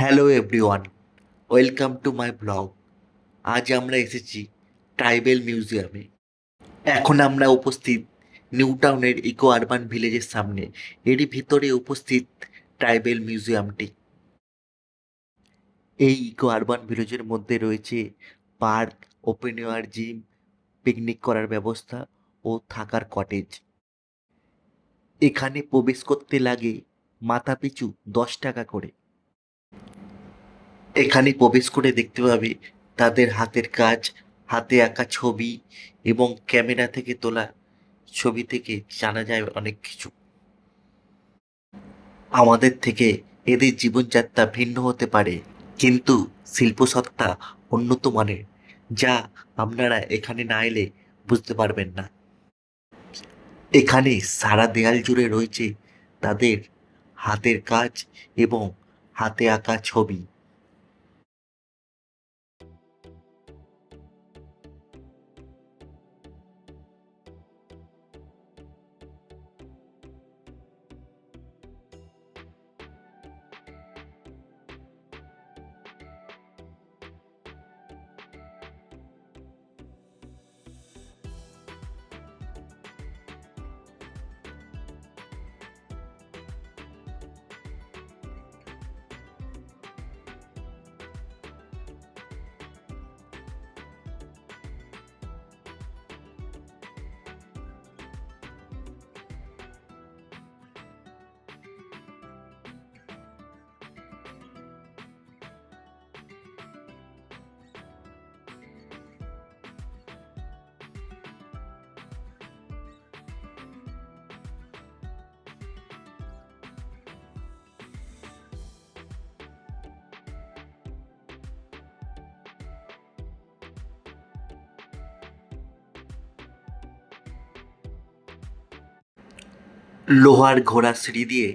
Hello everyone, welcome to my blog. আজ আমরা এসেছি ট্রাইবেল মিউজিয়ামে। এখন আমরা উপস্থিত নিউ টাউনের ইকো আরবান ভিলেজের সামনে। এরই ভিতরে উপস্থিত ট্রাইবেল মিউজিয়ামটি। এই ইকো আরবান ভিলেজের মধ্যে রয়েছে park, open air gym, picnic করার ব্যবস্থা ও থাকার কটেজ। এখানে প্রবেশ করতে লাগে মাথাপিছু 10 টাকা করে। এখানে প্রবেশ করে দেখতে পাবে তাদের হাতের কাজ, হাতে আঁকা ছবি এবং ক্যামেরা থেকে তোলা ছবি থেকে জানা যায় অনেক কিছু। আমাদের থেকে এদের জীবনযাত্রা ভিন্ন হতে পারে, কিন্তু শিল্পসত্তা উন্নত মানের, যা আপনারা এখানে না এলে বুঝতে পারবেন না। এখানে সারা দেয়াল জুড়ে রয়েছে তাদের হাতের কাজ এবং হাতে আঁকা ছবি। লোহার ঘোড়া সিঁড়ি দিয়ে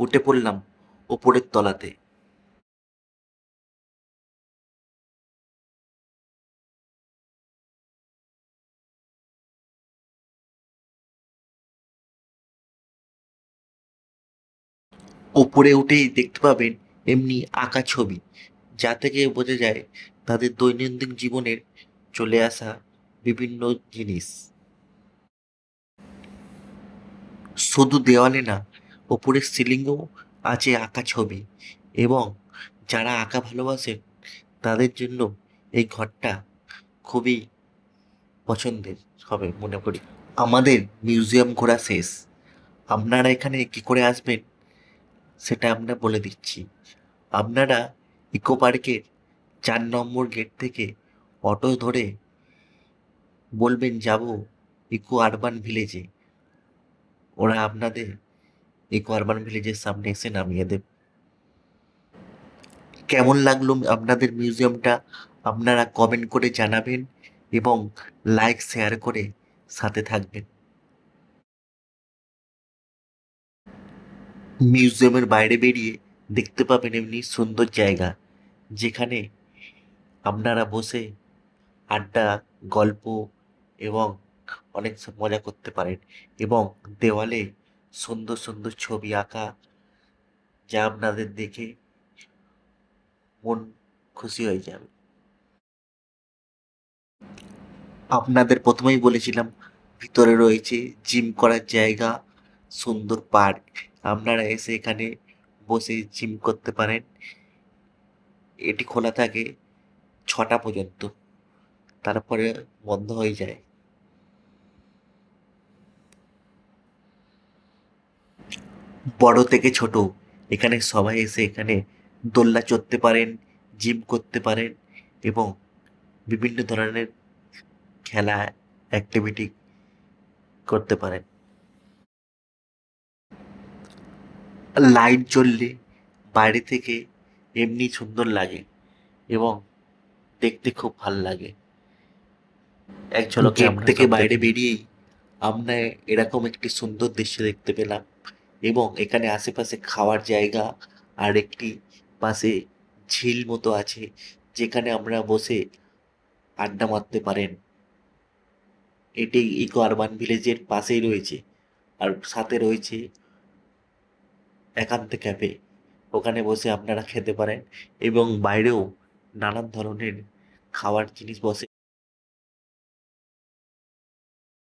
উঠে পড়লাম ওপরের তলাতে। ওপরে উঠেই দেখতে পাবেন এমনি আঁকা ছবি, যা থেকে বোঝা যায় তাদের দৈনন্দিন জীবনের চলে আসা বিভিন্ন জিনিস। শুধু দেওয়ালে না, ওপরের সিলিংয়েও আছে আঁকা ছবি, এবং যারা আঁকা ভালোবাসেন তাদের জন্য এই ঘরটা খুবই পছন্দের হবে মনে করি। আমাদের মিউজিয়াম ঘোরা শেষ। আপনারা এখানে কি করে আসবেন সেটা আমরা বলে দিচ্ছি। আপনারা ইকো পার্কের 4 নম্বর গেট থেকে অটো ধরে বলবেন যাব ইকো আরবান ভিলেজে। ওরা আপনাদের ইকো আরবান ভিলেজের সামনে এসে নামিয়ে দেবে। কেমন লাগলো আপনাদের মিউজিয়ামটা আপনারা কমেন্ট করে জানাবেন, এবং লাইক শেয়ার করে সাথে থাকবেন। মিউজিয়ামের বাইরে বেরিয়ে দেখতে পাবেন এমনি সুন্দর জায়গা, যেখানে আপনারা বসে আড্ডা, গল্প এবং অনেক মজা করতে পারেন, এবং দেওয়ালে সুন্দর সুন্দর ছবি আঁকা, যা আপনাদের দেখে মন খুশি হয়ে যাবে। আপনাদের প্রথমেই বলেছিলাম ভিতরে রয়েছে জিম করার জায়গা, সুন্দর পার্ক। আপনারা এসে এখানে বসে জিম করতে পারেন। এটি খোলা থাকে 6টা পর্যন্ত, তারপরে বন্ধ হয়ে যায়। বড় থেকে ছোট এখানে সবাই এসে এখানে দোলনা চড়তে পারেন, জিম করতে পারেন, এবং বিভিন্ন ধরনের খেলা, অ্যাক্টিভিটি করতে পারেন। লাইট জ্বললে বাইরে থেকে এমনি সুন্দর লাগে, এবং দেখতে খুব ভাল লাগে। এক ঝলকে গেট থেকে বাইরে বেরিয়েই আমরা এরকম একটি সুন্দর দৃশ্য দেখতে পেলাম, এবং এখানে আশেপাশে খাওয়ার জায়গা আর একটি পাশে ঝিল মতো আছে, যেখানে আমরা বসে আড্ডা মারতে পারেন। এটি ইকো আরবান ভিলেজের পাশেই রয়েছে, আর সাথে রয়েছে একান্তে ক্যাফে, ওখানে বসে আপনারা খেতে পারেন এবং বাইরেও নানান ধরনের খাওয়ার জিনিস বসে।